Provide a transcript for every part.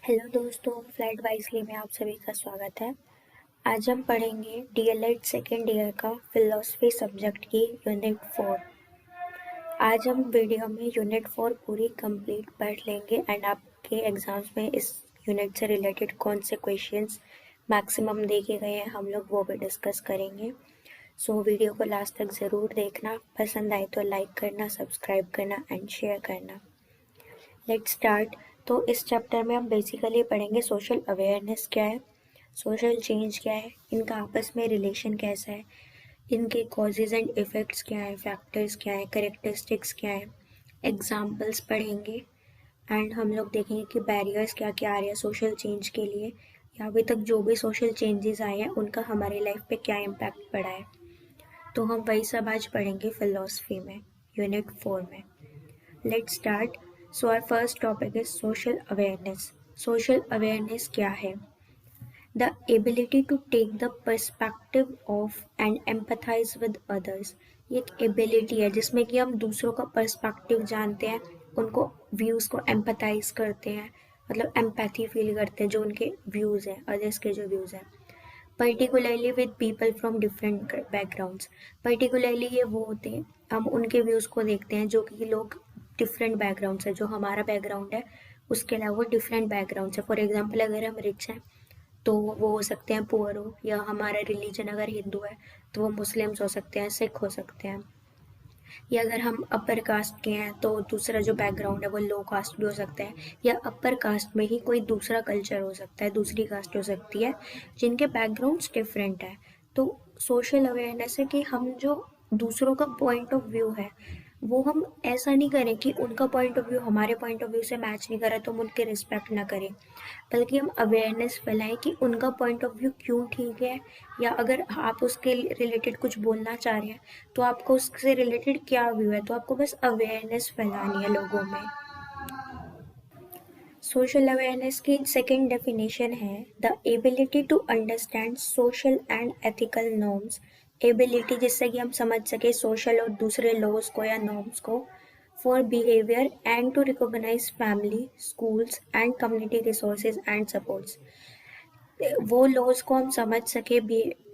Hello दोस्तों, flight wisely में आप सभी का स्वागत है। आज हम पढ़ेंगे डीएलएड सेकेंड ईयर का फिलोसफी सब्जेक्ट की यूनिट 4। आज हम वीडियो में यूनिट 4 पूरी कंप्लीट पढ़ लेंगे एंड आपके एग्जाम्स में इस यूनिट से रिलेटेड कौन से क्वेश्चंस मैक्सिमम देखे गए हैं हम लोग वो भी डिस्कस करेंगे। सो वीडियो को लास्ट तक ज़रूर देखना, पसंद आए तो लाइक करना, सब्सक्राइब करना एंड शेयर करना। Let's start. तो इस चैप्टर में हम बेसिकली पढ़ेंगे सोशल अवेयरनेस क्या है, सोशल चेंज क्या है, इनका आपस में रिलेशन कैसा है, इनके कॉजेज एंड इफ़ेक्ट्स क्या है, फैक्टर्स क्या है, करेक्टरिस्टिक्स क्या है, एग्जाम्पल्स पढ़ेंगे एंड हम लोग देखेंगे कि बैरियर्स क्या क्या आ रहे हैं सोशल चेंज के लिए, या अभी तक जो भी सोशल चेंजेस आए हैं उनका हमारी लाइफ पे क्या इम्पैक्ट पड़ा है। तो हम वही सब आज पढ़ेंगे फिलोसफी में, यूनिट 4 में। Let's start. So our first topic is social awareness. Social awareness क्या है? The ability to take the perspective of and empathize with others. ये एक एबिलिटी है जिसमें कि हम दूसरों का पर्सपेक्टिव जानते हैं, उनको व्यूज़ को एम्पथाइज करते हैं, मतलब एम्पैथी फील करते हैं जो उनके व्यूज़ हैं, अदर्स के जो व्यूज़ हैं, particularly with people from different backgrounds. Particularly ये वो होते हैं, हम उनके व्यूज़ को देखते हैं जो कि लोग डिफरेंट बैकग्राउंड से, जो हमारा बैकग्राउंड है उसके अलावा वो डिफरेंट बैकग्राउंड से। फॉर एग्जांपल अगर हम रिच हैं तो वो हो सकते हैं पुअर हो, या हमारा रिलीजन अगर हिंदू है तो वो मुस्लिम्स हो सकते हैं, सिख हो सकते हैं, या अगर हम अपर कास्ट के हैं तो दूसरा जो बैकग्राउंड है वो लो कास्ट भी हो सकता है, या अपर कास्ट में ही कोई दूसरा कल्चर हो सकता है, दूसरी कास्ट हो सकती है जिनके बैकग्राउंड्स डिफरेंट है। तो सोशल अवेयरनेस है कि हम जो दूसरों का पॉइंट ऑफ व्यू है वो हम ऐसा नहीं करें कि उनका पॉइंट ऑफ व्यू हमारे पॉइंट ऑफ व्यू से मैच नहीं कर रहा तो हम उनके रिस्पेक्ट ना करें, बल्कि हम अवेयरनेस फैलाएं कि उनका पॉइंट ऑफ व्यू क्यों ठीक है, या अगर आप उसके रिलेटेड कुछ बोलना चाह रहे हैं तो आपको उससे रिलेटेड क्या व्यू है, तो आपको बस अवेयरनेस फैलानी है लोगों में। सोशल अवेयरनेस की सेकंड डेफिनेशन है the ability to understand social and ethical norms. Ability जिससे कि हम समझ सके सोशल और दूसरे लॉज को या नॉर्म्स को, for behaviour and to recognize family, schools and community resources and supports. वो लॉज को हम समझ सके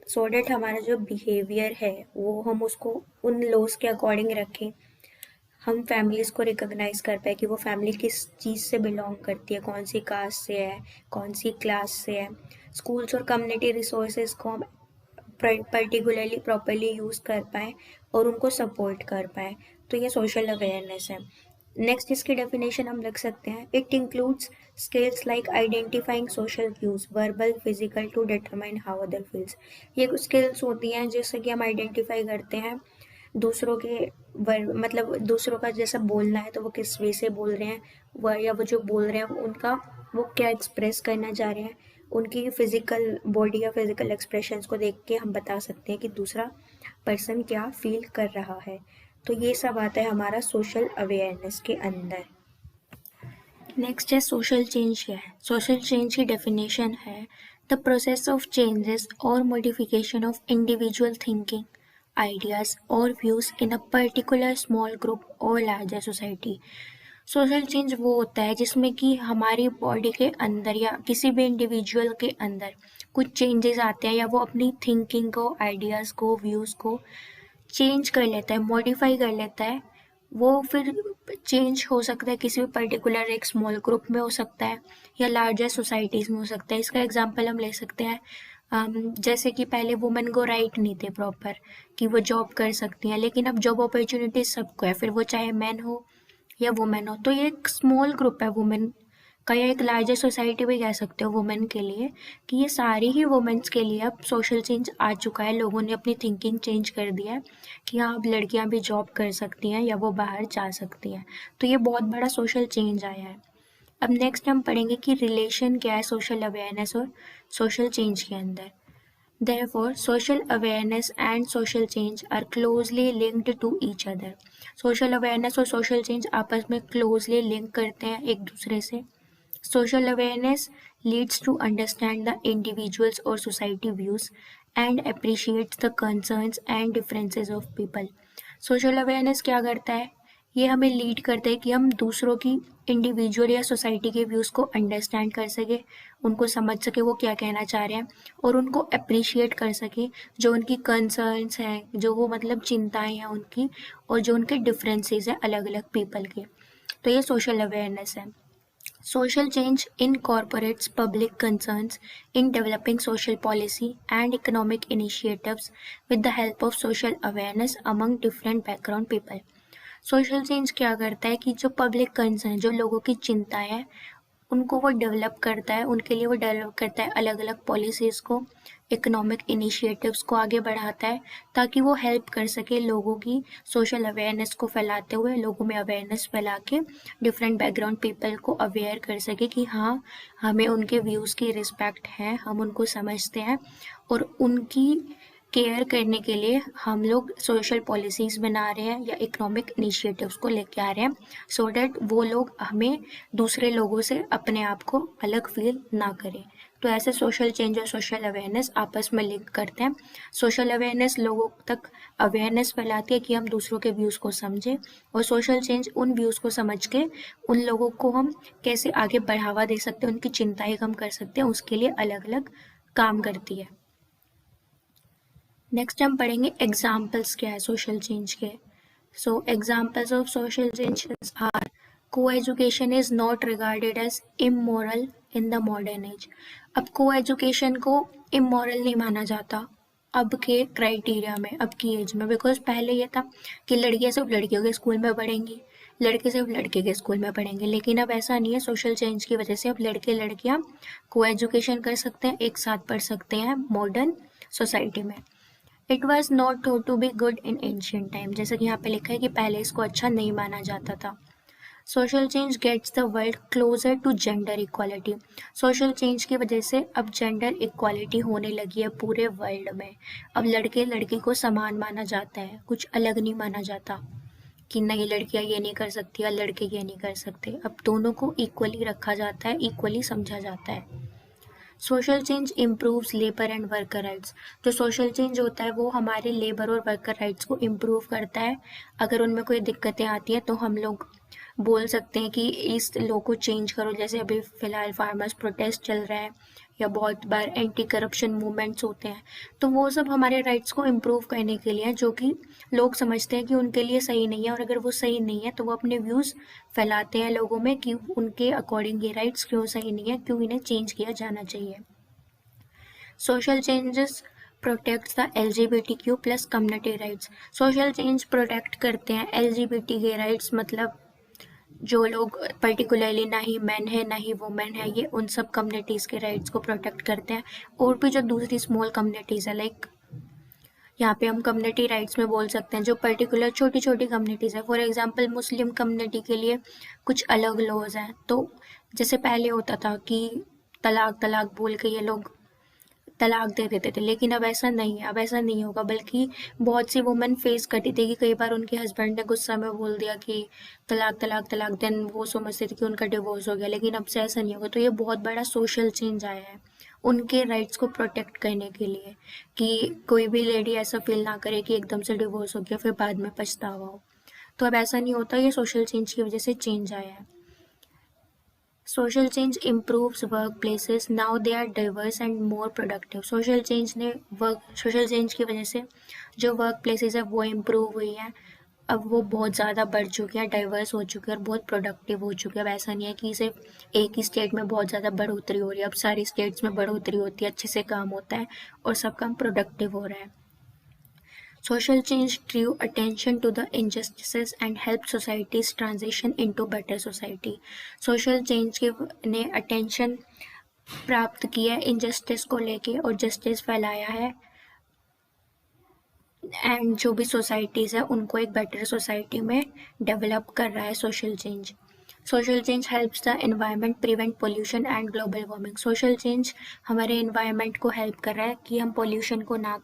सो डेट हमारा जो बिहेवियर है वो हम उसको उन लॉज के अकॉर्डिंग रखें, हम फैमिलीज़ को रिकॉग्नाइज कर पाए कि वो फैमिली किस चीज़ से बिलोंग करती है, कौन सी कास्ट से है, कौन सी क्लास से है। स्कूल्स और कम्युनिटी रिसोर्सेज को हम पर्टिकुलरली प्रॉपरली यूज़ कर पाएँ और उनको सपोर्ट कर पाएँ, तो ये सोशल अवेयरनेस है। नेक्स्ट इसकी डेफिनेशन हम लिख सकते हैं, it includes skills like identifying social cues, verbal, physical, to determine how other feels. ये कुछ स्किल्स होती हैं जिससे कि हम आइडेंटिफाई करते हैं दूसरों के मतलब दूसरों का जैसा बोलना है तो वो किस वे से बोल रहे हैं, वह या वो जो बोल रहे हैं उनका वो क्या एक्सप्रेस करना चाह रहे हैं, उनकी फिजिकल बॉडी या फिजिकल एक्सप्रेशंस को देख के हम बता सकते हैं कि दूसरा पर्सन क्या फील कर रहा है। तो ये सब आता है हमारा सोशल अवेयरनेस के अंदर। नेक्स्ट है सोशल चेंज क्या है। सोशल चेंज की डेफिनेशन है द प्रोसेस ऑफ चेंजेस और modification of individual thinking, ideas और views in a particular small group और लार्जर सोसाइटी। सोशल चेंज वो होता है जिसमें कि हमारी बॉडी के अंदर या किसी भी इंडिविजुअल के अंदर कुछ चेंजेस आते हैं, या वो अपनी थिंकिंग को, आइडियाज़ को, व्यूज़ को चेंज कर लेता है, मॉडिफाई कर लेता है। वो फिर चेंज हो सकता है किसी भी पर्टिकुलर एक स्मॉल ग्रुप में हो सकता है, या लार्जर सोसाइटीज़ में हो सकता है। इसका एग्जांपल हम ले सकते हैं, जैसे कि पहले वुमेन को राइट नहीं थे प्रॉपर कि वो जॉब कर सकती हैं, लेकिन अब जॉब अपॉर्चुनिटीज सबको है, फिर वो चाहे मैन हो या वुमेन हो। तो ये एक स्मॉल ग्रुप है वुमेन का, या एक लार्जर सोसाइटी भी कह सकते हो वुमेन के लिए, कि ये सारी ही वुमेन्स के लिए अब सोशल चेंज आ चुका है। लोगों ने अपनी थिंकिंग चेंज कर दिया है कि हाँ अब लड़कियां भी जॉब कर सकती हैं या वो बाहर जा सकती हैं। तो ये बहुत बड़ा सोशल चेंज आया है। अब नेक्स्ट हम पढ़ेंगे कि रिलेशन क्या है सोशल अवेयरनेस और सोशल चेंज के अंदर। Therefore, social awareness and social change are closely linked to each other. Social awareness और social change आपस में closely link करते हैं एक दूसरे से। Social awareness leads to understand the individuals or society views and appreciates the concerns and differences of people. Social awareness क्या करता है? ये हमें लीड करता है कि हम दूसरों की इंडिविजुअल या सोसाइटी के व्यूज़ को अंडरस्टैंड कर सके, उनको समझ सके वो क्या कहना चाह रहे हैं, और उनको अप्रिशिएट कर सके जो उनकी कंसर्न्स हैं, जो वो मतलब चिंताएं हैं उनकी, और जो उनके डिफरेंसेस हैं अलग अलग पीपल के। तो ये सोशल अवेयरनेस है। Social change incorporates public concerns in developing social policy and economic initiatives with the help of social awareness among different background people. Social change क्या करता है कि जो पब्लिक कंसर्न, जो लोगों की चिंताएं हैं, उनको वो डेवलप करता है, उनके लिए वो डेवलप करता है अलग अलग पॉलिसीज़ को, इकोनॉमिक इनिशिएटिव्स को आगे बढ़ाता है, ताकि वो हेल्प कर सके लोगों की सोशल अवेयरनेस को फैलाते हुए, लोगों में अवेयरनेस फैला के डिफरेंट बैकग्राउंड पीपल को अवेयर कर सके कि हाँ, हमें उनके व्यूज़ की रिस्पेक्ट है, हम उनको समझते हैं, और उनकी केयर करने के लिए हम लोग सोशल पॉलिसीज़ बना रहे हैं या इकोनॉमिक इनिशिएटिव्स को लेके आ रहे हैं, सो डैट वो लोग हमें दूसरे लोगों से अपने आप को अलग फील ना करें। तो ऐसे सोशल चेंज और सोशल अवेयरनेस आपस में लिंक करते हैं। सोशल अवेयरनेस लोगों तक अवेयरनेस फैलाती है कि हम दूसरों के व्यूज़ को समझें, और सोशल चेंज उन व्यूज़ को समझ के उन लोगों को हम कैसे आगे बढ़ावा दे सकते हैं, उनकी चिंताएं कम कर सकते हैं, उसके लिए अलग अलग काम करती है। नेक्स्ट हम पढ़ेंगे एग्जाम्पल्स क्या है सोशल चेंज के। So examples of social changes are coeducation is not regarded as immoral in the modern age. अब को एजुकेशन को इमोरल नहीं माना जाता अब के क्राइटेरिया में, अब की एज में, बिकॉज पहले ये था कि लड़कियां सिर्फ लड़कियों के स्कूल में पढ़ेंगी, लड़के सिर्फ लड़के के स्कूल में पढ़ेंगे, लेकिन अब ऐसा नहीं है। सोशल चेंज की वजह से अब लड़के लड़कियां को एजुकेशन कर सकते हैं, एक साथ पढ़ सकते हैं मॉडर्न सोसाइटी में। It was not thought to be good in ancient time, जैसा कि यहाँ पे लिखा है कि पहले इसको अच्छा नहीं माना जाता था। Social change gets the world closer to gender equality. Social change की वजह से अब जेंडर इक्वालिटी होने लगी है पूरे वर्ल्ड में। अब लड़के लड़की को समान माना जाता है, कुछ अलग नहीं माना जाता कि नहीं लड़कियां ये नहीं कर सकती या लड़के ये नहीं कर सकते। अब दोनों को इक्वली रखा जाता है, इक्वली समझा जाता है। Social change improves labour and worker rights. जो सोशल चेंज होता है वो हमारे लेबर और वर्कर राइट्स को इम्प्रूव करता है। अगर उनमें कोई दिक्कतें आती हैं तो हम लोग बोल सकते हैं कि इस लॉ को चेंज करो, जैसे अभी फ़िलहाल फार्मर्स प्रोटेस्ट चल रहा है या बहुत बार एंटी करप्शन मूवमेंट्स होते हैं, तो वो सब हमारे राइट्स को इम्प्रूव करने के लिए, जो कि लोग समझते हैं कि उनके लिए सही नहीं है, और अगर वो सही नहीं है तो वो अपने व्यूज़ फैलाते हैं लोगों में कि उनके अकॉर्डिंग ये राइट्स क्यों सही नहीं है, क्यों इन्हें चेंज किया जाना चाहिए। Social changes protects the LGBTQ plus community rights. Social change protect करते हैं LGBT के राइट्स, मतलब जो लोग पर्टिकुलरली ना ही मैन है ना ही वुमेन है, ये उन सब कम्युनिटीज़ के राइट्स को प्रोटेक्ट करते हैं। और भी जो दूसरी स्मॉल कम्युनिटीज़ है, लाइक यहाँ पे हम कम्युनिटी राइट्स में बोल सकते हैं जो पर्टिकुलर छोटी छोटी कम्युनिटीज़ है। फॉर एग्जांपल मुस्लिम कम्युनिटी के लिए कुछ अलग लॉज हैं। तो जैसे पहले होता था कि तलाक तलाक बोल के ये लोग तलाक दे देते थे, लेकिन अब ऐसा नहीं है, अब ऐसा नहीं होगा। बल्कि बहुत सी वुमेन फेस करती थी कि कई बार उनके हस्बैंड ने गुस्सा में बोल दिया कि तलाक तलाक तलाक, देन वो समझते थे कि उनका डिवोर्स हो गया, लेकिन अब से ऐसा नहीं होगा। तो ये बहुत बड़ा सोशल चेंज आया है उनके राइट्स को प्रोटेक्ट करने के लिए, कि कोई भी लेडी ऐसा फील ना करे कि एकदम से डिवोर्स हो गया फिर बाद में पछतावा हो। तो अब ऐसा नहीं होता, ये सोशल चेंज की वजह से चेंज आया है। Social change improves work places, now they are diverse and more productive. Social change की वजह से जो वर्क प्लेसेस है वो इम्प्रूव हुई है, अब वो बहुत ज़्यादा बढ़ चुकी है, डाइवर्स हो चुकी है और बहुत प्रोडक्टिव हो चुकी है। अब ऐसा नहीं है कि सिर्फ एक ही स्टेट में बहुत ज़्यादा बढ़ोतरी हो रही है, अब सारी स्टेट्स में बढ़ोतरी होती है, अच्छे से काम होता है और सब काम प्रोडक्टिव हो रहा है। Social change drew attention to the injustices and helped societies transition into better society. Social change ने attention प्राप्त किया है injustice को लेके और justice फैलाया है, एंड जो भी सोसाइटीज़ है उनको एक बेटर सोसाइटी में डेवलप कर रहा है social change. Social change helps the environment prevent pollution and global warming. Social change हमारे एनवायरनमेंट को हेल्प कर रहा है कि हम पोल्यूशन को ना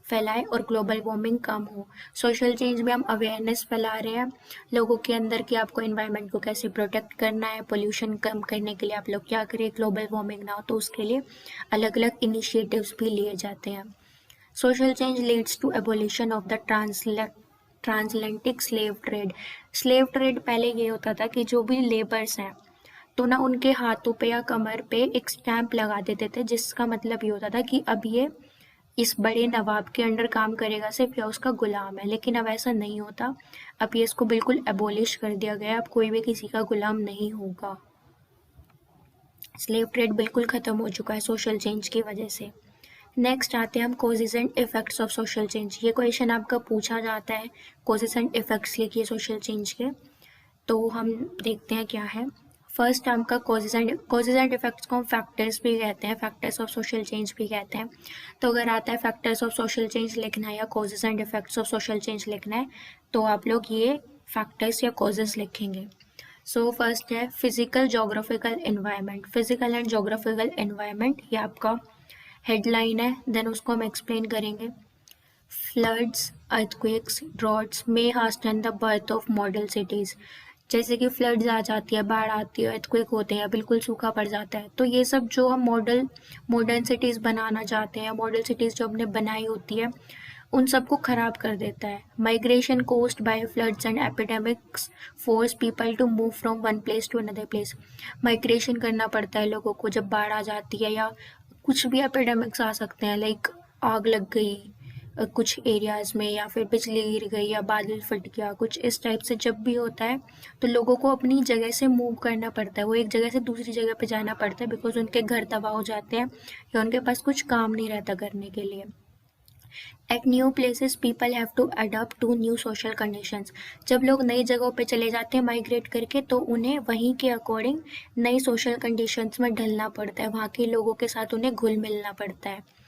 फैलाएं और ग्लोबल वार्मिंग कम हो। सोशल चेंज में हम अवेयरनेस फैला रहे हैं लोगों के अंदर कि आपको एनवायरनमेंट को कैसे प्रोटेक्ट करना है, पोल्यूशन कम करने के लिए आप लोग क्या करें, ग्लोबल वार्मिंग ना हो, तो उसके लिए अलग अलग इनिशिएटिव्स भी लिए जाते हैं। Social change leads to abolition of the transatlantic slave trade पहले ये होता था कि जो भी लेबर्स हैं तो ना उनके हाथों पे या कमर पे एक स्टैंप लगा देते थे, जिसका मतलब ये होता था कि अब ये इस बड़े नवाब के अंडर काम करेगा सिर्फ, या उसका गुलाम है। लेकिन अब ऐसा नहीं होता, अब ये इसको बिल्कुल एबोलिश कर दिया गया, अब कोई भी किसी का गुलाम नहीं होगा। स्लेव ट्रेड बिल्कुल खत्म हो चुका है सोशल चेंज की वजह से। नेक्स्ट आते हैं हम causes and effects of social change. ये क्वेश्चन आपका पूछा जाता है, कॉजेज एंड इफेक्ट्स लिखिए सोशल चेंज के। तो हम देखते हैं क्या है। फर्स्ट आपका कॉजेज एंड इफेक्ट्स को हम फैक्टर्स भी कहते हैं, फैक्टर्स ऑफ सोशल चेंज भी कहते हैं। तो अगर आता है फैक्टर्स ऑफ सोशल चेंज लिखना है या causes and effects of social change लिखना है, तो आप लोग ये फैक्टर्स या कॉजेज लिखेंगे। सो फर्स्ट है physical geographical environment. Physical and geographical environment ये आपका हेडलाइन है, देन उसको हम एक्सप्लेन करेंगे। Floods, earthquakes, droughts may hasten the birth of model cities. जैसे कि फ्लड्स आ जाती है, बाढ़ आती है, अर्थक्वेक होते हैं, बिल्कुल सूखा पड़ जाता है, तो ये सब जो हम मॉडर्न सिटीज़ बनाना चाहते हैं, मॉडल सिटीज़ जो हमने बनाई होती है, उन सबको खराब कर देता है। Migration caused by floods and epidemics force people to move from one place to another place. Migration करना पड़ता है लोगों को जब बाढ़ आ जाती है, या कुछ भी एपिडेमिक्स आ सकते हैं, लाइक आग लग गई कुछ एरियाज में, या फिर बिजली गिर गई, या बादल फट गया, कुछ इस टाइप से जब भी होता है तो लोगों को अपनी जगह से मूव करना पड़ता है, वो एक जगह से दूसरी जगह पे जाना पड़ता है, बिकॉज उनके घर तबाह हो जाते हैं या उनके पास कुछ काम नहीं रहता करने के लिए। At new places people have to adopt to new social conditions. जब लोग नई जगहों पे चले जाते हैं माइग्रेट करके, तो उन्हें वहीं के अकॉर्डिंग नई सोशल कंडीशंस में ढलना पड़ता है, वहाँ के लोगों के साथ उन्हें घुल मिलना पड़ता है।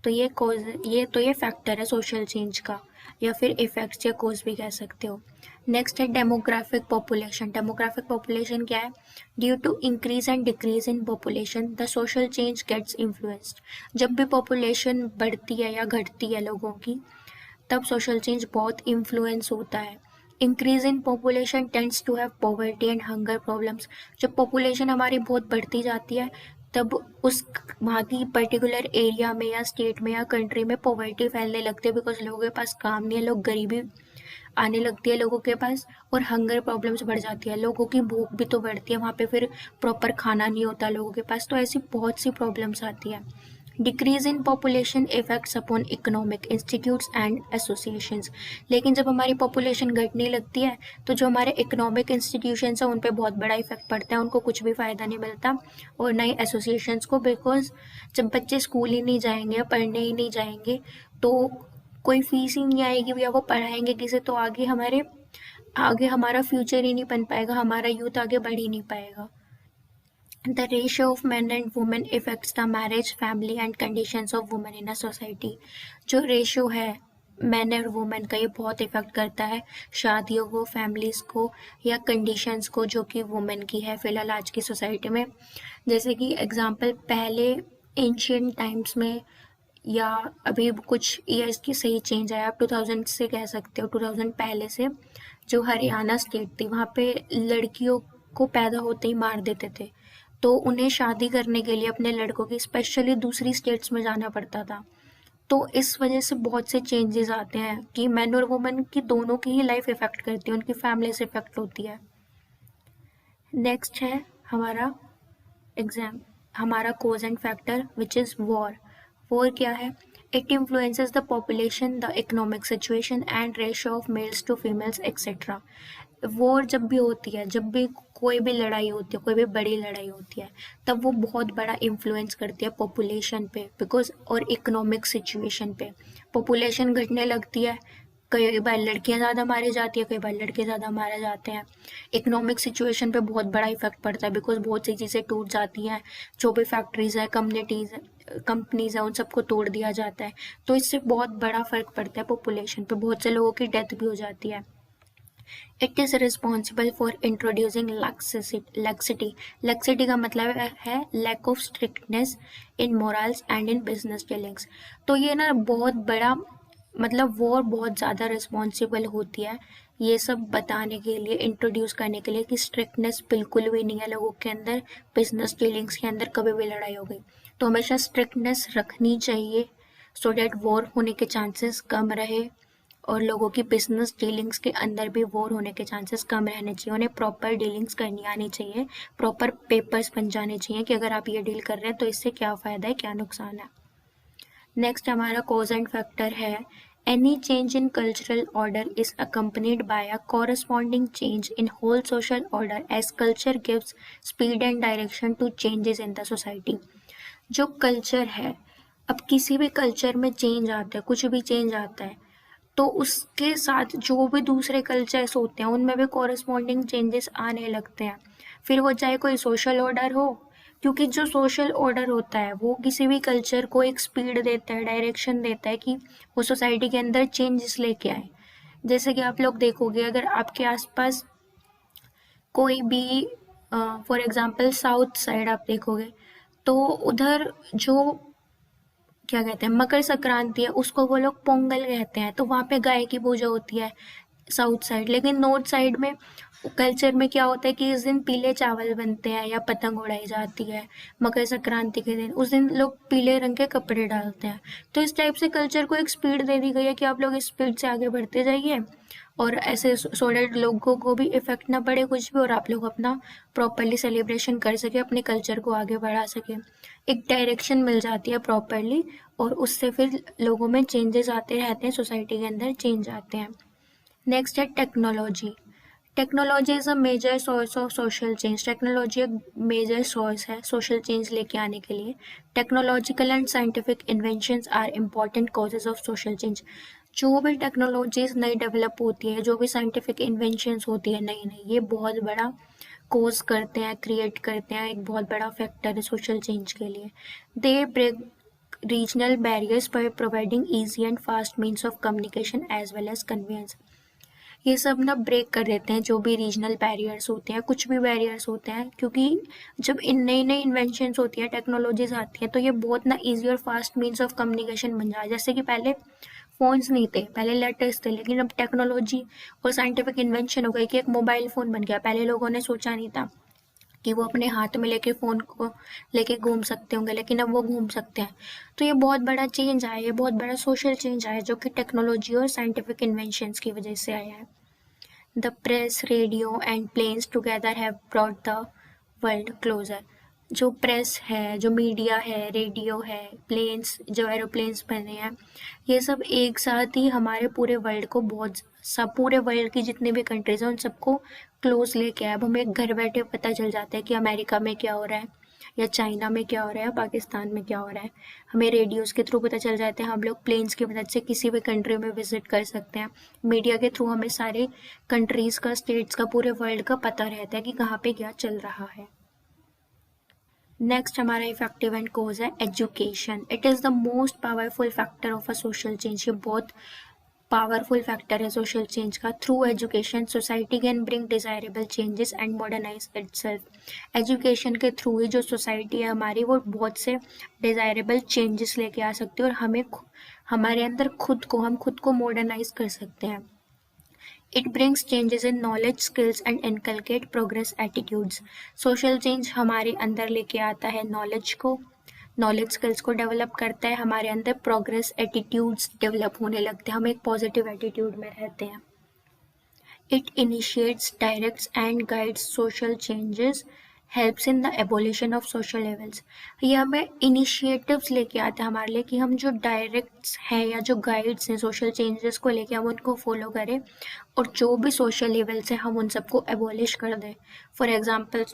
तो ये फैक्टर है सोशल चेंज का, या फिर इफेक्ट्स या कोज भी कह सकते हो। नेक्स्ट है डेमोग्राफिक पॉपुलेशन। डेमोग्राफिक पॉपुलेशन क्या है? Due to increase and decrease in population the social change gets influenced. जब भी पॉपुलेशन बढ़ती है या घटती है लोगों की, तब सोशल चेंज बहुत इन्फ्लुएंस होता है। Increase in population tends to have poverty and hunger problems. जब पॉपुलेशन हमारी बहुत बढ़ती जाती है, तब उस वहाँ की पर्टिकुलर एरिया में या स्टेट में या कंट्री में पॉवर्टी फैलने लगती है, बिकॉज लोगों के पास काम नहीं है, लोग गरीबी आने लगती है लोगों के पास, और हंगर प्रॉब्लम्स बढ़ जाती है, लोगों की भूख भी तो बढ़ती है, वहाँ पे फिर प्रॉपर खाना नहीं होता लोगों के पास, तो ऐसी बहुत सी प्रॉब्लम्स आती है। Decrease in population effects upon economic institutes and associations. लेकिन जब हमारी पॉपुलेशन घटने लगती है, तो जो हमारे इकोनॉमिक इंस्टीट्यूशंस हैं उन पे बहुत बड़ा इफेक्ट पड़ता है, उनको कुछ भी फ़ायदा नहीं मिलता, और नए एसोसिएशंस को, बिकॉज जब बच्चे स्कूल ही नहीं जाएंगे, पढ़ने ही नहीं जाएंगे, तो कोई फीस ही नहीं आएगी, या वो पढ़ाएंगे किसे, तो आगे हमारा फ्यूचर ही नहीं बन पाएगा, हमारा यूथ आगे बढ़ ही नहीं पाएगा। The ratio of men and women affects the marriage, family and conditions of women in a society. जो रेशियो है मैन और वुमेन का, ये बहुत इफेक्ट करता है शादियों को, फैमिलीज को, या कंडीशंस को जो कि वुमेन की है फिलहाल आज की सोसाइटी में। जैसे कि एग्जांपल, पहले एंशियंट टाइम्स में, या अभी कुछ ईयर्स की सही चेंज आया, आप 2000 से कह सकते हो, 2000 पहले से, जो हरियाणा स्टेट थी, वहाँ पे लड़कियों को पैदा होते ही मार देते थे, तो उन्हें शादी करने के लिए अपने लड़कों की स्पेशली दूसरी स्टेट्स में जाना पड़ता था। तो इस वजह से बहुत से चेंजेस आते हैं कि मैन और वुमेन की दोनों की ही लाइफ इफेक्ट करती है, उनकी फैमिली से इफेक्ट होती है। नेक्स्ट है हमारा cause and factor which is war. War क्या है? It influences the population, the economic situation and ratio of males to females etcetera. War जब भी होती है, जब भी कोई भी लड़ाई होती है, कोई भी बड़ी लड़ाई होती है, तब वो बहुत बड़ा इन्फ्लुएंस करती है पॉपुलेशन पे, बिकॉज और इकोनॉमिक सिचुएशन पे। पॉपुलेशन घटने लगती है, कई बार लड़कियां ज़्यादा मारी जाती है, कई बार लड़के ज़्यादा मारे जाते हैं। इकोनॉमिक सिचुएशन पे बहुत बड़ा इफेक्ट पड़ता है, बिकॉज बहुत सी चीज़ें टूट जाती हैं, जो भी फैक्ट्रीज है, कंपनीज है, उन सबको तोड़ दिया जाता है, तो इससे बहुत बड़ा फर्क पड़ता है पॉपुलेशन पे, बहुत से लोगों की डेथ भी हो जाती है। It is responsible for introducing laxity. Laxity का मतलब है lack of strictness in morals and in business dealings. तो ये ना बहुत बड़ा, मतलब वॉर बहुत ज़्यादा रिस्पॉन्सिबल होती है ये सब बताने के लिए, इंट्रोड्यूस करने के लिए कि स्ट्रिक्टनेस बिल्कुल भी नहीं है लोगों के अंदर, बिजनेस डीलिंग्स के अंदर कभी भी लड़ाई हो गई तो हमेशा स्ट्रिक्टनेस रखनी चाहिए, सो डैट वॉर होने के चांसेस कम रहे, और लोगों की बिजनेस डीलिंग्स के अंदर भी वॉर होने के चांसेस कम रहने चाहिए। उन्हें प्रॉपर डीलिंग्स करनी आनी चाहिए, प्रॉपर पेपर्स बन जाने चाहिए कि अगर आप ये डील कर रहे हैं तो इससे क्या फ़ायदा है, क्या नुकसान है। नेक्स्ट हमारा कॉज एंड फैक्टर है, any change in cultural order is accompanied by a corresponding change in whole social order as culture gives speed and direction to changes in the society. जो कल्चर है, अब किसी भी culture में change आता है, कुछ भी चेंज आता है, तो उसके साथ जो भी दूसरे कल्चर्स होते हैं उनमें भी कॉरस्पॉन्डिंग चेंजेस आने लगते हैं। फिर वो चाहे कोई सोशल ऑर्डर हो, क्योंकि जो सोशल ऑर्डर होता है वो किसी भी कल्चर को एक स्पीड देता है, डायरेक्शन देता है कि वो सोसाइटी के अंदर चेंजेस लेके आए। जैसे कि आप लोग देखोगे, अगर आपके आसपास कोई भी फॉर एग्जांपल साउथ साइड आप देखोगे, तो उधर जो क्या कहते हैं मकर संक्रांति है उसको वो लोग पोंगल कहते हैं, तो वहाँ पे गाय की पूजा होती है साउथ साइड। लेकिन नॉर्थ साइड में कल्चर में क्या होता है कि इस दिन पीले चावल बनते हैं या पतंग उड़ाई जाती है मकर संक्रांति के दिन, उस दिन लोग पीले रंग के कपड़े डालते हैं। तो इस टाइप से कल्चर को एक स्पीड दे दी गई है कि आप लोग इस स्पीड से आगे बढ़ते जाइए, और ऐसे सो दैट लोगों को भी इफेक्ट ना पड़े कुछ भी, और आप लोग अपना प्रॉपरली सेलिब्रेशन कर सके, अपने कल्चर को आगे बढ़ा सके। एक डायरेक्शन मिल जाती है प्रॉपरली, और उससे फिर लोगों में चेंजेस आते रहते हैं, सोसाइटी के अंदर चेंज आते हैं। नेक्स्ट है technology. Technology is a major source of social change. Technology एक मेजर सोर्स है सोशल चेंज लेके आने के लिए। Technological and scientific inventions are important causes of social change. जो भी टेक्नोलॉजीज नई डेवलप होती है, जो भी साइंटिफिक इन्वेंशंस होती है नई नई, ये बहुत बड़ा कोज करते हैं, क्रिएट करते हैं, एक बहुत बड़ा फैक्टर है सोशल चेंज के लिए। They break regional barriers by providing easy and fast means of communication as well as convenience। ये सब ना ब्रेक कर देते हैं जो भी रीजनल बैरियर्स होते हैं, कुछ भी बैरियर्स होते हैं, क्योंकि जब इन नई नई इन्वेंशंस होती हैं, टेक्नोलॉजीज आती हैं, तो ये बहुत ना ईजी और फास्ट मीन्स ऑफ कम्युनिकेशन बन जाए। जैसे कि पहले फ़ोन्स नहीं थे, पहले लेटर्स थे, लेकिन अब टेक्नोलॉजी और साइंटिफिक इन्वेंशन हो गई कि एक मोबाइल फ़ोन बन गया। पहले लोगों ने सोचा नहीं था कि वो अपने हाथ में लेके फ़ोन को लेके घूम सकते होंगे, लेकिन अब वो घूम सकते हैं। तो ये बहुत बड़ा चेंज आया है, बहुत बड़ा सोशल चेंज आया है, जो कि टेक्नोलॉजी और साइंटिफिक इन्वेंशंस की वजह से आया है। The press, radio and planes together have brought the world closer। जो प्रेस है, जो मीडिया है, रेडियो है, प्लेन्स, जो एरोप्लेन्स बने हैं, ये सब एक साथ ही हमारे पूरे वर्ल्ड को पूरे वर्ल्ड की जितनी भी कंट्रीज हैं उन सबको क्लोज लेके आए। अब हमें घर बैठे पता चल जाता है कि अमेरिका में क्या हो रहा है, या चाइना में क्या हो रहा है, पाकिस्तान में क्या हो रहा है। हमें रेडियोज़ के थ्रू पता चल जाता है, हम लोग प्लेन्स की मदद से किसी भी कंट्री में विजिट कर सकते हैं। मीडिया के थ्रू हमें सारे कंट्रीज़ का, स्टेट्स का, पूरे वर्ल्ड का पता रहता है कि कहाँ पे क्या चल रहा है। नेक्स्ट हमारा इफेक्टिव एंड कोज है education. It is the most powerful factor of a social change. ये बहुत पावरफुल फैक्टर है सोशल चेंज का। Through education society can bring desirable changes and modernise itself. Education के थ्रू ही जो सोसाइटी है हमारी, वो बहुत से डिज़ायरेबल चेंजेस लेके आ सकती है, और हमारे अंदर हम खुद को मॉडर्नाइज कर सकते हैं। It brings changes in knowledge, skills and inculcate progress attitudes। Social change हमारे अंदर लेके आता है नॉलेज स्किल्स को डेवलप करता है, हमारे अंदर प्रोग्रेस एटीट्यूड्स डेवलप होने लगते हैं, हम एक पॉजिटिव एटीट्यूड में रहते हैं। It initiates, directs and guides social changes, helps in the abolition of social evils। ये हमें इनिशिएटिव्स लेके आता है हमारे लिए कि हम जो डायरेक्ट्स हैं या जो गाइड्स हैं सोशल चेंजेस को लेके, हम उनको फॉलो करें, और जो भी सोशल इवल्स हैं हम उन सबको एबॉलिश कर दें। फॉर एग्जांपल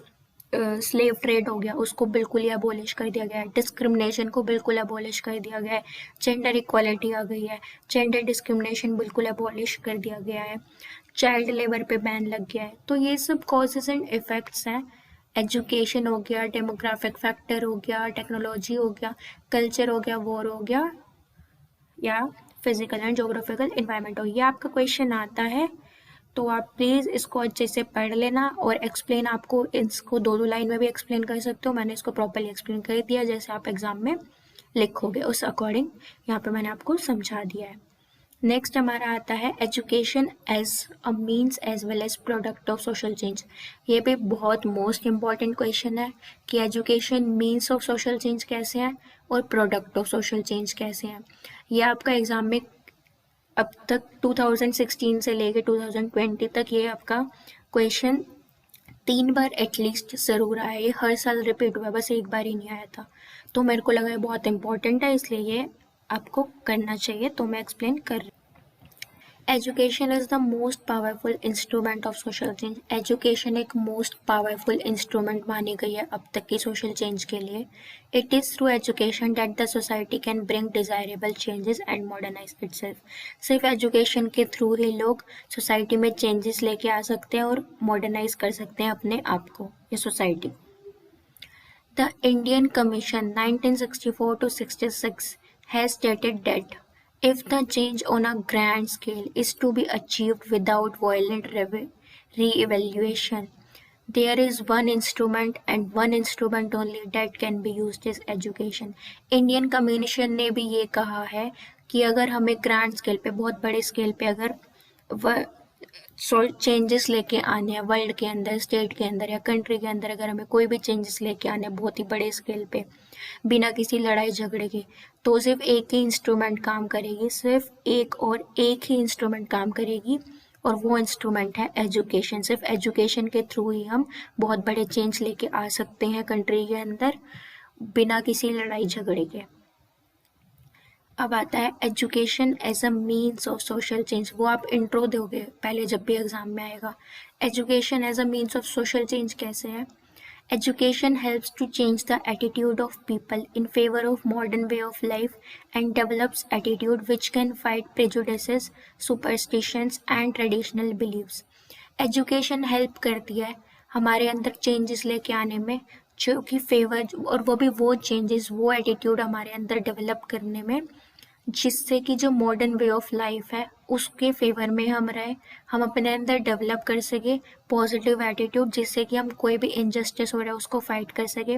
स्लेव ट्रेड हो गया, उसको बिल्कुल ही अबॉलिश कर दिया गया है। डिस्क्रिमिनेशन को बिल्कुल अबॉलिश कर दिया गया है। जेंडर इक्वालिटी आ गई है, जेंडर डिस्क्रिमिनेशन बिल्कुल अबॉलिश कर दिया गया है। चाइल्ड लेबर पे बैन लग गया है। तो ये सब कॉजेज एंड इफेक्ट्स हैं। एजुकेशन हो गया, डेमोग्राफिक फैक्टर हो गया, टेक्नोलॉजी हो गया, कल्चर हो गया, वॉर हो गया, या फिजिकल एंड जोग्राफिकल इन्वायरमेंट हो। ये आपका क्वेश्चन आता है, तो आप प्लीज़ इसको अच्छे से पढ़ लेना, और एक्सप्लेन आपको इसको दो लाइन में भी एक्सप्लेन कर सकते हो। मैंने इसको प्रॉपरली एक्सप्लेन कर दिया, जैसे आप एग्जाम में लिखोगे उस अकॉर्डिंग यहाँ पे मैंने आपको समझा दिया है। नेक्स्ट हमारा आता है education as a means as well as product of social change. ये भी बहुत मोस्ट इम्पॉर्टेंट क्वेश्चन है कि education means of social change कैसे हैं और प्रोडक्ट ऑफ सोशल चेंज कैसे हैं। ये आपका एग्जाम में अब तक 2016 से लेके 2020 तक ये आपका क्वेश्चन 3 बार एटलीस्ट ज़रूर आया, ये हर साल रिपीट हुआ, बस एक बार ही नहीं आया था। तो मेरे को लगा ये बहुत इंपॉर्टेंट है, इसलिए ये आपको करना चाहिए, तो मैं एक्सप्लेन कर रही हूँ। Education is the most powerful instrument of social change. Education एक मोस्ट पावरफुल इंस्ट्रूमेंट मानी गई है अब तक की सोशल चेंज के लिए। It is through education that the society can bring desirable changes and modernise itself. सिर्फ एजुकेशन के थ्रू ही लोग सोसाइटी में चेंजेस लेके आ सकते हैं और मॉडर्नाइज कर सकते हैं अपने आप को या सोसाइटी को। The Indian Commission 1964 to 66 has stated that if the change on a grand scale is to be achieved without violent re-evaluation, there is one instrument and one instrument only that can be used is education. Indian commission ने भी ये कहा है कि अगर हमें grand scale पे, बहुत बड़े स्केल पे अगर चेंजेस लेके आने हैं वर्ल्ड के अंदर, स्टेट के अंदर या कंट्री के अंदर, अगर हमें कोई भी चेंजेस लेके आने हैं बहुत ही बड़े स्केल पे बिना किसी लड़ाई झगड़े के, तो सिर्फ एक ही इंस्ट्रूमेंट काम करेगी, सिर्फ एक और एक ही इंस्ट्रूमेंट काम करेगी, और वो इंस्ट्रूमेंट है एजुकेशन। सिर्फ एजुकेशन के थ्रू ही हम बहुत बड़े चेंज लेके आ सकते हैं कंट्री के अंदर बिना किसी लड़ाई झगड़े के। अब आता है education as a means of social change. वो आप इंट्रो दोगे पहले जब भी एग्जाम में आएगा। Education as a means of social change कैसे है? Education helps to change the attitude of people in favor of modern way of life and develops attitude which can fight prejudices, superstitions and traditional beliefs. Education help करती है हमारे अंदर changes लेके आने में, जो कि फेवर, और वो भी वो changes, वो attitude हमारे अंदर develop करने में जिससे कि जो मॉडर्न वे ऑफ लाइफ है उसके फेवर में हम रहे, हम अपने अंदर डेवलप कर सके पॉजिटिव एटीट्यूड, जिससे कि हम कोई भी इनजस्टिस हो रहा है उसको फाइट कर सके,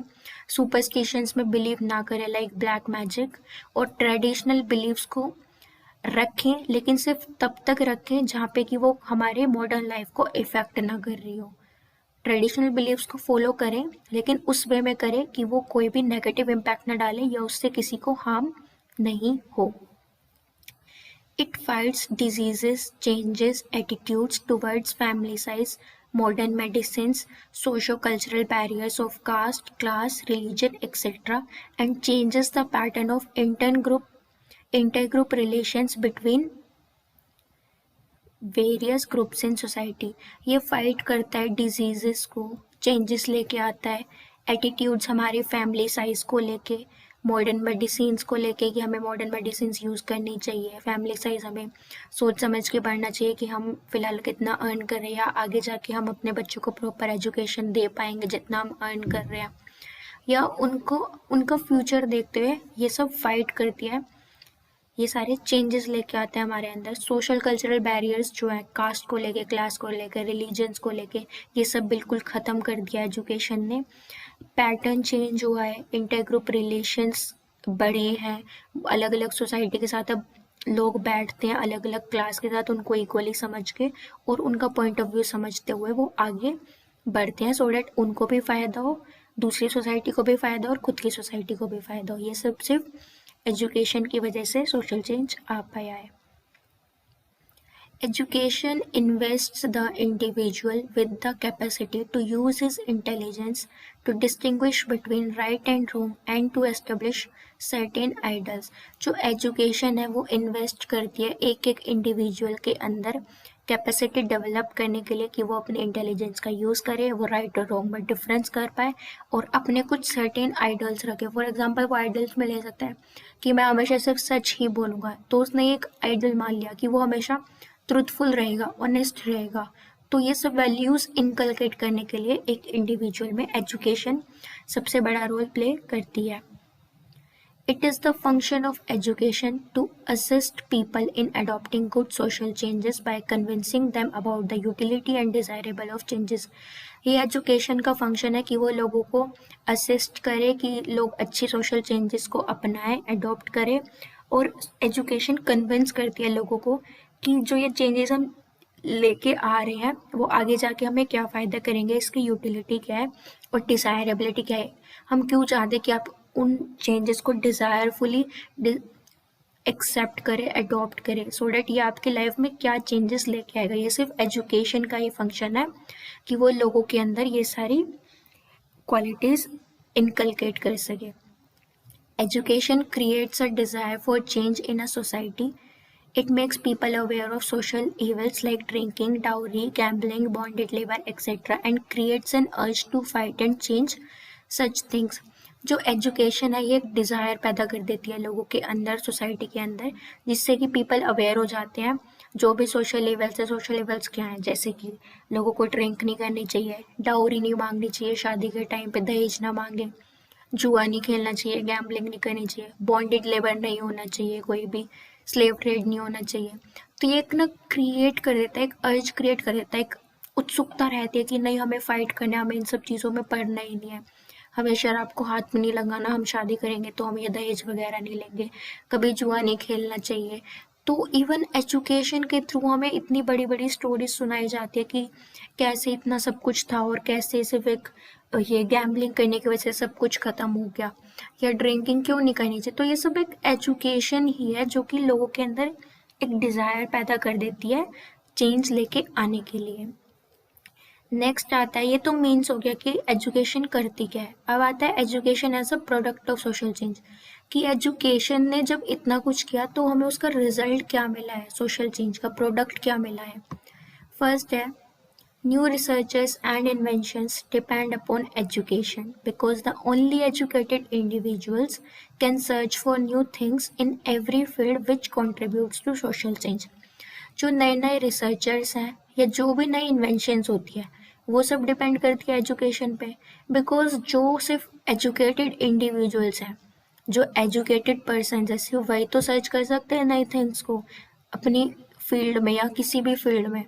सुपरस्टिशंस में बिलीव ना करें लाइक ब्लैक मैजिक, और ट्रेडिशनल बिलीव्स को रखें, लेकिन सिर्फ तब तक रखें जहाँ पे कि वो हमारे मॉडर्न लाइफ को इफेक्ट ना कर रही हो। ट्रेडिशनल बिलीव्स को फॉलो करें लेकिन उस वे में करें कि वो कोई भी नेगेटिव इम्पैक्ट ना डालें या उससे किसी को हार्म नहीं हो। It fights diseases, changes attitudes towards family size, modern medicines, socio-cultural barriers of caste, class, religion, etc., and changes the pattern of intergroup relations between various groups in society. ये fight करता है diseases को, changes लेके आता है, attitudes हमारे family size को लेके, मॉडर्न मेडिसिन्स को लेके कि हमें मॉडर्न मेडिसिन्स यूज़ करनी चाहिए, फैमिली साइज हमें सोच समझ के बढ़ना चाहिए कि हम फिलहाल कितना अर्न कर रहे हैं या आगे जाके हम अपने बच्चों को प्रॉपर एजुकेशन दे पाएंगे जितना हम अर्न कर रहे हैं, या उनको उनका फ्यूचर देखते हुए ये सब फाइट करती है। ये सारे चेंजेस लेके आते हैं हमारे अंदर। सोशल कल्चरल बैरियर्स जो है कास्ट को लेके, क्लास को लेके, रिलीजन्स को लेके, ये सब बिल्कुल ख़त्म कर दिया एजुकेशन ने। पैटर्न चेंज हुआ है, इंटरग्रुप रिलेशंस बढ़े हैं, अलग अलग सोसाइटी के साथ अब लोग बैठते हैं अलग अलग क्लास के साथ, उनको इक्वली समझ के और उनका पॉइंट ऑफ व्यू समझते हुए वो आगे बढ़ते हैं, सो डैट उनको भी फ़ायदा हो, दूसरी सोसाइटी को भी फ़ायदा हो और खुद की सोसाइटी को भी फ़ायदा हो। ये सब सिर्फ एजुकेशन की वजह से सोशल चेंज आ पाया है। Education invests the individual with the capacity to use his intelligence to distinguish between right and wrong and to establish certain ideals. जो एजुकेशन है वो इन्वेस्ट करती है एक एक इंडिविजुअल के अंदर कैपेसिटी डेवलप करने के लिए कि वो अपने इंटेलिजेंस का यूज़ करे, वो राइट और रॉन्ग में डिफरेंस कर पाए और अपने कुछ सर्टेन आइडल्स रखे। फॉर एग्जांपल वो आइडल्स में ले सकता है कि मैं हमेशा सिर्फ सच ही बोलूँगा, तो उसने एक आइडल मान लिया कि वो हमेशा ट्रूथफुल रहेगा, ऑनेस्ट रहेगा। तो ये सब वैल्यूज़ इनकलकेट करने के लिए एक इंडिविजुअल में एजुकेशन सबसे बड़ा रोल प्ले करती है। It is the function of education to assist people in adopting good social changes by convincing them about the utility and desirable of changes. ये एजुकेशन का फंक्शन है कि वो लोगों को असिस्ट करे कि लोग अच्छी सोशल चेंजेस को अपनाएं, अडॉप्ट करें, और एजुकेशन कन्विंस करती है लोगों को कि जो ये चेंजेस हम लेके आ रहे हैं वो आगे जाके हमें क्या फ़ायदा करेंगे, इसकी यूटिलिटी क्या है और डिज़ायरेबिलिटी क्या है, हम क्यों चाहते कि आप उन चेंजेस को डिज़ायरफुली एक्सेप्ट करे, अडॉप्ट करे, सो डैट ये आपकी लाइफ में क्या चेंजेस लेके आएगा। ये सिर्फ एजुकेशन का ही फंक्शन है कि वो लोगों के अंदर ये सारी क्वालिटीज इनकलकेट कर सके। Education creates a desire for change in a society. It makes people aware of social evils like drinking, dowry, gambling, bonded labor, etc. and creates an urge to fight and change such things. जो education है ये एक desire पैदा कर देती है लोगों के अंदर, सोसाइटी के अंदर, जिससे कि पीपल अवेयर हो जाते हैं जो भी सोशल लेवल्स है। सोशल लेवल्स क्या हैं, जैसे कि लोगों को ड्रिंक नहीं करनी चाहिए, डाउरी नहीं मांगनी चाहिए, शादी के टाइम पे दहेज ना मांगे, जुआ नहीं खेलना चाहिए, गैम्बलिंग नहीं करनी चाहिए, बॉन्डेड लेबर नहीं होना चाहिए, कोई भी स्लेव ट्रेड नहीं होना चाहिए। तो ये एक ना क्रिएट कर देता है, एक अर्ज क्रिएट कर देता है, एक उत्सुकता रहती है कि नहीं हमें फाइट करना है, हमें इन सब चीज़ों में पड़ना ही नहीं है, हमें शराब को हाथ में नहीं लगाना, हम शादी करेंगे तो हम ये दहेज वगैरह नहीं लेंगे, कभी जुआ नहीं खेलना चाहिए। तो इवन एजुकेशन के थ्रू हमें इतनी बड़ी बड़ी स्टोरीज सुनाई जाती है कि कैसे इतना सब कुछ था और कैसे सिर्फ एक ये गैम्बलिंग करने की वजह से सब कुछ खत्म हो गया, या ड्रिंकिंग क्यों नहीं करनी चाहिए। तो ये सब एक एजुकेशन ही है जो कि लोगों के अंदर एक डिज़ायर पैदा कर देती है चेंज लेके आने के लिए। नेक्स्ट आता है, ये तो मीन्स हो गया कि एजुकेशन करती क्या है। अब आता है education as a product of social change, कि एजुकेशन ने जब इतना कुछ किया तो हमें उसका रिजल्ट क्या मिला है, सोशल चेंज का प्रोडक्ट क्या मिला है। फर्स्ट है, new researches and inventions depend upon education because the only educated individuals can search for new things in every field which contributes to social change. जो नए नए रिसर्चर्स हैं या जो भी नई इन्वेंशंस होती है वो सब डिपेंड करती है एजुकेशन पे, बिकॉज जो सिर्फ एजुकेटेड इंडिविजुअल्स हैं, जो एजुकेटेड पर्सन है, सिर्फ वही तो सर्च कर सकते हैं नई थिंग्स को अपनी फील्ड में या किसी भी फील्ड में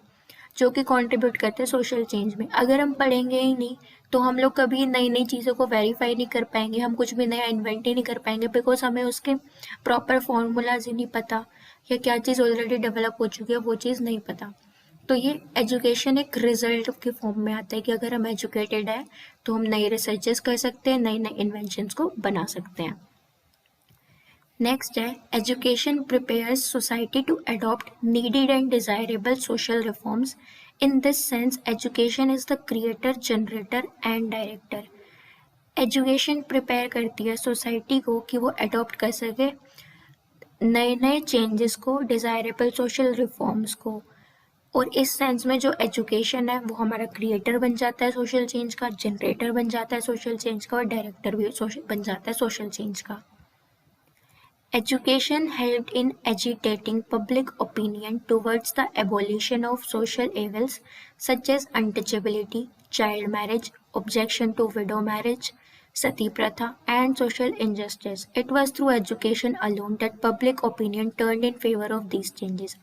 जो कि कंट्रीब्यूट करते हैं सोशल चेंज में। अगर हम पढ़ेंगे ही नहीं तो हम लोग कभी नई नई चीज़ों को वेरीफाई नहीं कर पाएंगे, हम कुछ भी नया इन्वेंट ही नहीं कर पाएंगे, बिकॉज हमें उसके प्रॉपर फॉर्मूलाज ही नहीं पता या क्या चीज़ ऑलरेडी डेवलप हो चुकी है वो चीज़ नहीं पता। तो ये एजुकेशन एक रिजल्ट के फॉर्म में आता है कि अगर हम एजुकेटेड है तो हम नई रिसर्चेस कर सकते हैं, नई नई इन्वेंशंस को बना सकते हैं। नेक्स्ट है, education prepares society to adopt needed and desirable social reforms. In this sense education is the creator, generator and director. Education prepare करती है सोसाइटी को कि वो अडॉप्ट कर सके नए नए चेंजेस को, डिजायरेबल सोशल रिफॉर्म्स को, और इस सेंस में जो एजुकेशन है वो हमारा क्रिएटर बन जाता है सोशल चेंज का, जनरेटर बन जाता है सोशल चेंज का और डायरेक्टर भी बन जाता है सोशल चेंज का। Education helped in agitating public opinion towards the abolition of social evils such as untouchability, child marriage, objection to widow marriage, sati pratha, and social injustice. It was through education alone that public opinion turned in favor of these changes.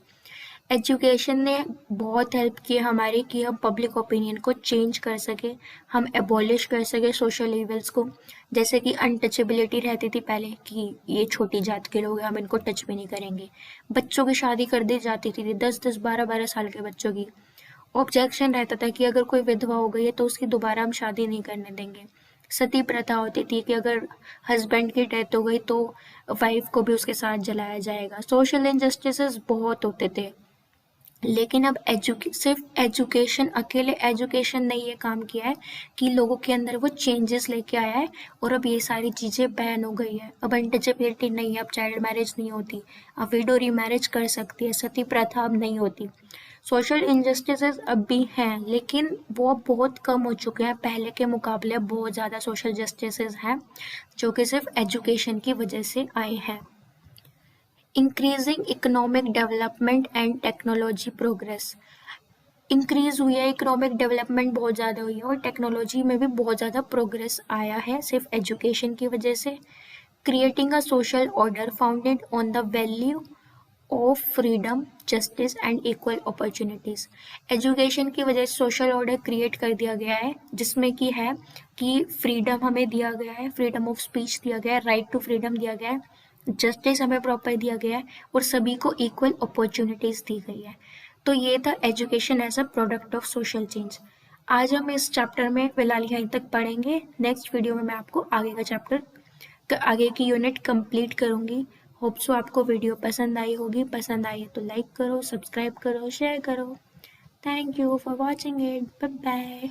Education ने बहुत help की हमारी कि हम public opinion को change कर सके, हम एबॉलिश कर सके सोशल इवल्स को। जैसे कि अनटचेबिलिटी रहती थी पहले कि ये छोटी जात के लोग हैं, हम इनको टच भी नहीं करेंगे। बच्चों की शादी कर दी जाती थी 10-10, 12-12 साल के बच्चों की। ऑब्जेक्शन रहता था कि अगर कोई विधवा हो गई है तो उसकी दोबारा हम शादी नहीं करने देंगे। सती प्रथा होती थी कि अगर हस्बैंड की डेथ हो गई तो वाइफ को भी उसके साथ जलाया जाएगा। सोशल इनजस्टिसेस बहुत होते थे, लेकिन अब सिर्फ एजुकेशन, अकेले एजुकेशन ने ये काम किया है कि लोगों के अंदर वो चेंजेस लेके आया है और अब ये सारी चीज़ें बैन हो गई है। अब अनटचेबिलिटी नहीं है, अब चाइल्ड मैरिज नहीं होती, अब विडो रीमैरिज कर सकती है, सती प्रथा अब नहीं होती। सोशल इनजस्टिसेस अब भी हैं लेकिन वो बहुत कम हो चुके हैं, पहले के मुकाबले बहुत ज़्यादा सोशल जस्टिसेस हैं जो कि सिर्फ एजुकेशन की वजह से आए हैं। Increasing economic development and technology progress. Increase हुई है, इकोनॉमिक डेवलपमेंट बहुत ज़्यादा हुई है और टेक्नोलॉजी में भी बहुत ज़्यादा प्रोग्रेस आया है सिर्फ एजुकेशन की वजह से. Creating a social order founded on the value of freedom, justice and equal opportunities. Education की वजह से सोशल ऑर्डर क्रिएट कर दिया गया है जिसमें कि है कि फ्रीडम हमें दिया गया है, फ्रीडम ऑफ स्पीच दिया गया है, राइट टू फ्रीडम दिया गया है, जस्टिस हमें प्रॉपर दिया गया है और सभी को इक्वल अपॉर्चुनिटीज़ दी गई है. तो ये था education as a product of social change. आज हम इस चैप्टर में फिलहाल यहीं तक पढ़ेंगे. नेक्स्ट वीडियो में मैं आपको आगे का चैप्टर, आगे की यूनिट कंप्लीट करूँगी. होप सो आपको वीडियो पसंद आई होगी। पसंद आई तो लाइक करो, सब्सक्राइब करो, शेयर करो। Thank you for watching it. Bye bye.